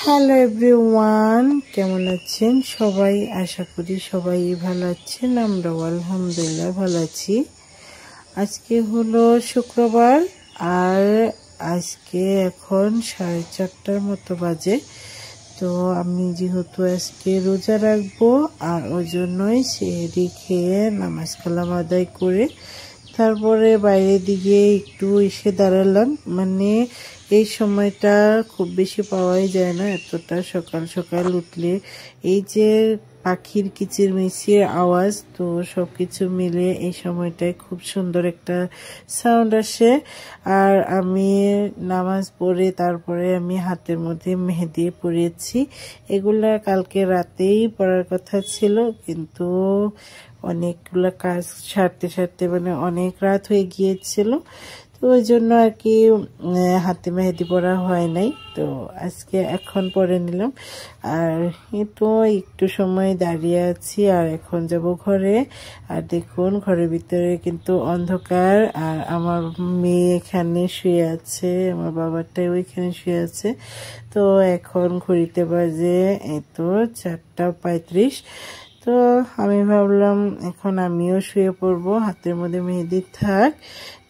Hello everyone, কেমন আছেন সবাই? আশা করি সবাই ভালো আছেন। আমরাও আলহামদুলিল্লাহ ভালো আছি। আজকে হলো শুক্রবার আর আজকে এখন 4:30টার মতো বাজে। তো আমি যেহেতু আজকে রোজা রাখবো আর ওই জন্যই সেহরি খেয়ে নামাজ কালাম আদায় করে তারপরে বাইরের দিকে একটু এসে দাঁড়ালাম। মানে এই সময়টা খুব বেশি পাওয়াই যায় না, এতটা সকাল সকাল উঠলে এই যে পাখির কিচিরমিচির আওয়াজ, তো সবকিছু মিলে এই সময়টায় খুব সুন্দর একটা সাউন্ড আসে। আর আমি নামাজ পড়ে তারপরে আমি হাতের মধ্যে মেহেদি পরিয়েছি। এগুলা কালকে রাতেই পড়ার কথা ছিল, কিন্তু অনেকগুলা কাজ সারতে সারতে মানে অনেক রাত হয়ে গিয়েছিল, তো ওই জন্য আর কি হাতে মেহেদি পরা হয় নাই। তো আজকে এখন পরে নিলাম। আর তো একটু সময় দাঁড়িয়ে আছি আর এখন যাব ঘরে। আর দেখুন ঘরের ভিতরে কিন্তু অন্ধকার, আর আমার মেয়ে এখানে শুয়ে আছে, আমার বাবাটাই ওইখানে শুয়ে আছে। তো এখন ঘড়িতে বাজে এই তো 4:35। তো আমি ভাবলাম এখন আমিও শুয়ে পড়বো, হাতের মধ্যে মেহেদি থাক।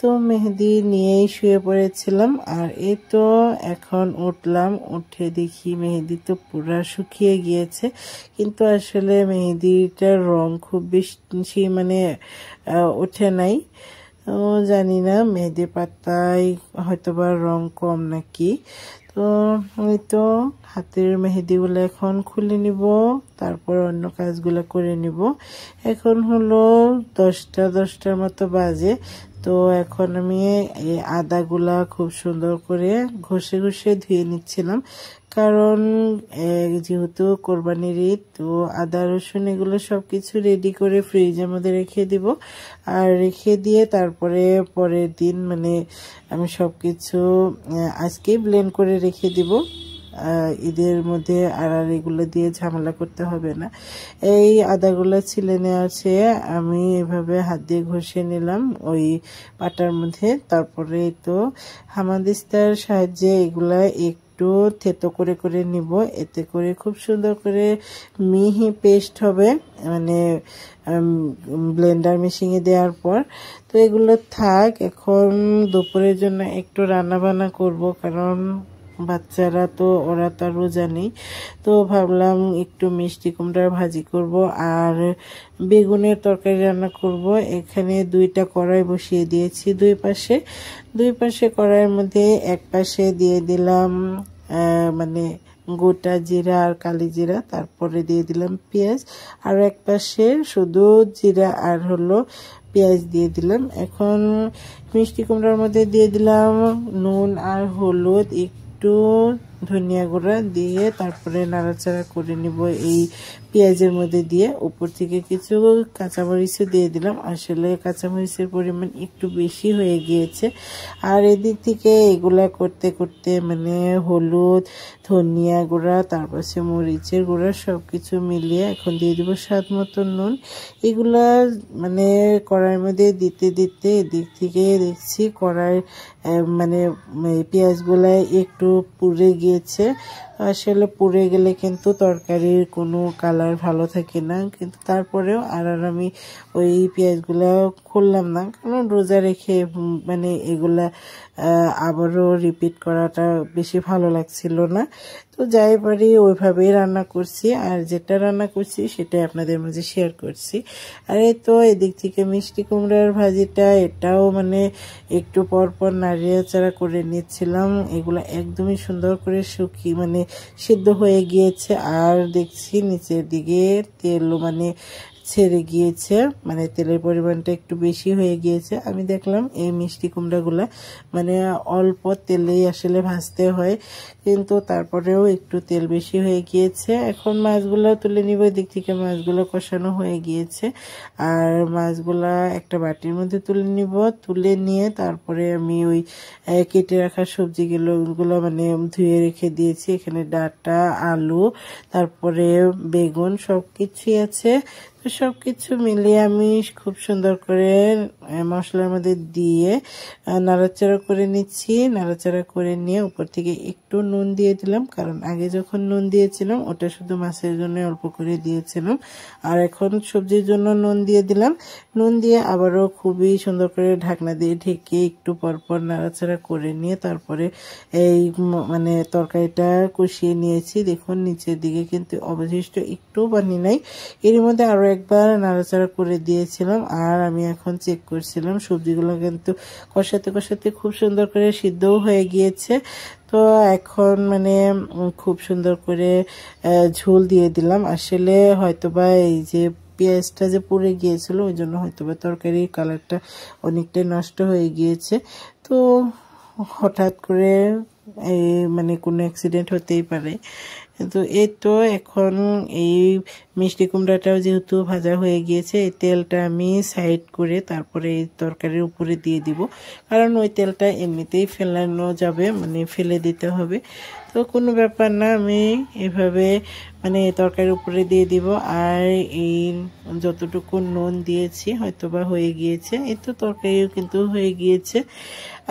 তো মেহেদি নিয়েই শুয়ে পড়েছিলাম। আর এই তো এখন উঠলাম, উঠে দেখি মেহেদি তো পুরা শুকিয়ে গিয়েছে, কিন্তু আসলে মেহেদিটার রং খুব বেশি মানে ওঠে নাই। তো জানি না মেহেদি পাতায় হয়তোবা রং কম নাকি। তো ওই তো হাতের মেহেদিগুলো এখন খুলে নিব, তারপর অন্য কাজগুলো করে নিব। এখন হলো 10টার মতো বাজে। তো এখন আমি এই আদাগুলা খুব সুন্দর করে ঘষে ঘষে ধুয়ে নিচ্ছিলাম, কারণ যেহেতু কোরবানির ঈদ, তো আদা রসুন এগুলো সবকিছু রেডি করে ফ্রিজের মধ্যে রেখে দিব। আর রেখে দিয়ে তারপরে পরের দিন মানে আমি সবকিছু আজকেই ব্লেন্ড করে রেখে দিব। ঈদের মধ্যে আর এগুলো দিয়ে ঝামেলা করতে হবে না। এই আদাগুলো ছিলে নেওয়া আছে, আমি এভাবে হাত দিয়ে ঘষে নিলাম ওই পাটার মধ্যে। তারপরে তো হামানদিস্তার সাহায্যে এগুলা একটু থেতো করে করে নিব, এতে করে খুব সুন্দর করে মিহি পেস্ট হবে, মানে ব্লেন্ডার মেশিনে দেওয়ার পর। তো এগুলো থাক, এখন দুপুরের জন্য একটু রান্না বান্না করব, কারণ বাচ্চারা তো ওরা তো রোজা নেই। তো ভাবলাম একটু মিষ্টি কুমড়ার ভাজি করব আর বেগুনের তরকারি রান্না করব। এখানে 2টা কড়াই বসিয়ে দিয়েছি দুই পাশে কড়াইয়ের মধ্যে এক পাশে দিয়ে দিলাম মানে গোটা জিরা আর কালি জিরা, তারপরে দিয়ে দিলাম পেঁয়াজ, আর এক পাশে শুধু জিরা আর হলো পেঁয়াজ দিয়ে দিলাম। এখন মিষ্টি কুমড়ার মধ্যে দিয়ে দিলাম নুন আর হলুদ, একটু ধনিয়া গুঁড়া দিয়ে তারপরে নাড়াচাড়া করে নিব এই পেঁয়াজের মধ্যে দিয়ে। উপর থেকে কিছু কাঁচামরিচও দিয়ে দিলাম, আসলে কাঁচামরিচের পরিমাণ একটু বেশি হয়ে গিয়েছে। আর এদিক থেকে এগুলা করতে করতে মানে হলুদ, ধনিয়া গুঁড়া, তারপর সে মরিচের গুঁড়া সবকিছু মিলিয়ে এখন দিয়ে দিব স্বাদ মতো নুন। এগুলা মানে কড়াইয়ের মধ্যে দিতে দিতে এদিক থেকে দেখছি কড়াই মানে পেঁয়াজগুলা একটু পুড়ে গিয়েছে। আসলে পুড়ে গেলে কিন্তু তরকারির কোনো কালার ভালো থাকে না, কিন্তু তারপরেও আর আমি ওই পেঁয়াজগুলা খুললাম না, কারণ রোজা রেখে মানে এগুলা আবারও রিপিট করাটা বেশি ভালো লাগছিল না। তো যাই পারি ওইভাবেই রান্না করছি, আর যেটা রান্না করছি সেটাই আপনাদের মাঝে শেয়ার করছি। আর এই তো এদিক থেকে মিষ্টি কুমড়ার ভাজিটা এটাও মানে একটু পরপর নাড়িয়াচাড়া করে নিচ্ছিলাম। এগুলো একদমই সুন্দর করে শুকিয়ে মানে সিদ্ধ হয়ে গিয়েছে, আর দেখছি নিচের দিকে তেলও মানে ছেড়ে গিয়েছে, মানে তেলের পরিমাণটা একটু বেশি হয়ে গিয়েছে। আমি দেখলাম এই মিষ্টি কুমড়াগুলা মানে অল্প তেলেই আসলে ভাজতে হয়, কিন্তু তারপরেও একটু তেল বেশি হয়ে গিয়েছে। এখন মাছগুলো তুলে নিব, দিক থেকে মাছগুলো কষানো হয়ে গিয়েছে, আর মাছগুলা একটা বাটির মধ্যে তুলে নিব। তুলে নিয়ে তারপরে আমি ওই কেটে রাখা সবজিগুলো মানে ধুয়ে রেখে দিয়েছি। এখানে ডাঁটা, আলু, তারপরে বেগুন সবকিছুই আছে। তো সবকিছু মিলিয়ে আমি খুব সুন্দর করে মশলার মধ্যে দিয়ে নাড়াচাড়া করে নিচ্ছি। নাড়াচাড়া করে নিয়ে উপর থেকে একটু নুন দিয়ে দিলাম, কারণ আগে যখন নুন দিয়েছিলাম ওটা শুধু মাছের জন্য অল্প করে দিয়েছিলাম, আর এখন সবজির জন্য নুন দিয়ে দিলাম। নুন দিয়ে আবারও খুবই সুন্দর করে ঢাকনা দিয়ে ঢেকে একটু পরপর নাড়াচাড়া করে নিয়ে তারপরে এই মানে তরকারিটা কষিয়ে নিয়েছি। দেখুন নিচের দিকে কিন্তু অবশিষ্ট একটু পানি নাই। এর মধ্যে আরও একবার নাড়াচাড়া করে দিয়েছিলাম, আর আমি এখন চেক করছিলাম সবজিগুলো কিন্তু কষাতে কষাতে খুব সুন্দর করে সিদ্ধও হয়ে গিয়েছে। তো এখন মানে খুব সুন্দর করে ঝোল দিয়ে দিলাম। আসলে হয়তোবা এই যে পেঁয়াজটা যে পুড়ে গিয়েছিল ওই জন্য হয়তোবা তরকারির কালারটা অনেকটাই নষ্ট হয়ে গিয়েছে। তো হঠাৎ করে এই মানে কোনো অ্যাক্সিডেন্ট হতেই পারে। তো এই তো এখন এই মিষ্টি কুমড়াটাও যেহেতু ভাজা হয়ে গিয়েছে, এই তেলটা আমি সাইড করে তারপরে এই তরকারির উপরে দিয়ে দিব, কারণ ওই তেলটা এমনিতেই ফেলানো যাবে, মানে ফেলে দিতে হবে। তো কোনো ব্যাপার না, আমি এভাবে মানে তরকারির উপরে দিয়ে দিব। আর এই যতটুকু নুন দিয়েছি হয়তোবা হয়ে গিয়েছে। এই তো তরকারিও কিন্তু হয়ে গিয়েছে।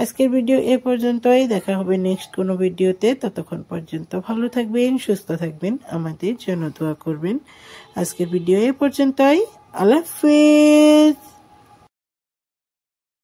আজকের ভিডিও এ পর্যন্তই, দেখা হবে নেক্সট কোনো ভিডিওতে। ততক্ষণ পর্যন্ত ভালো থাকবেন, সুস্থ থাকবেন, আমাদের জন্য দোয়া করবেন। আজকের ভিডিও এ পর্যন্তই। আল্লাহ হাফেজ।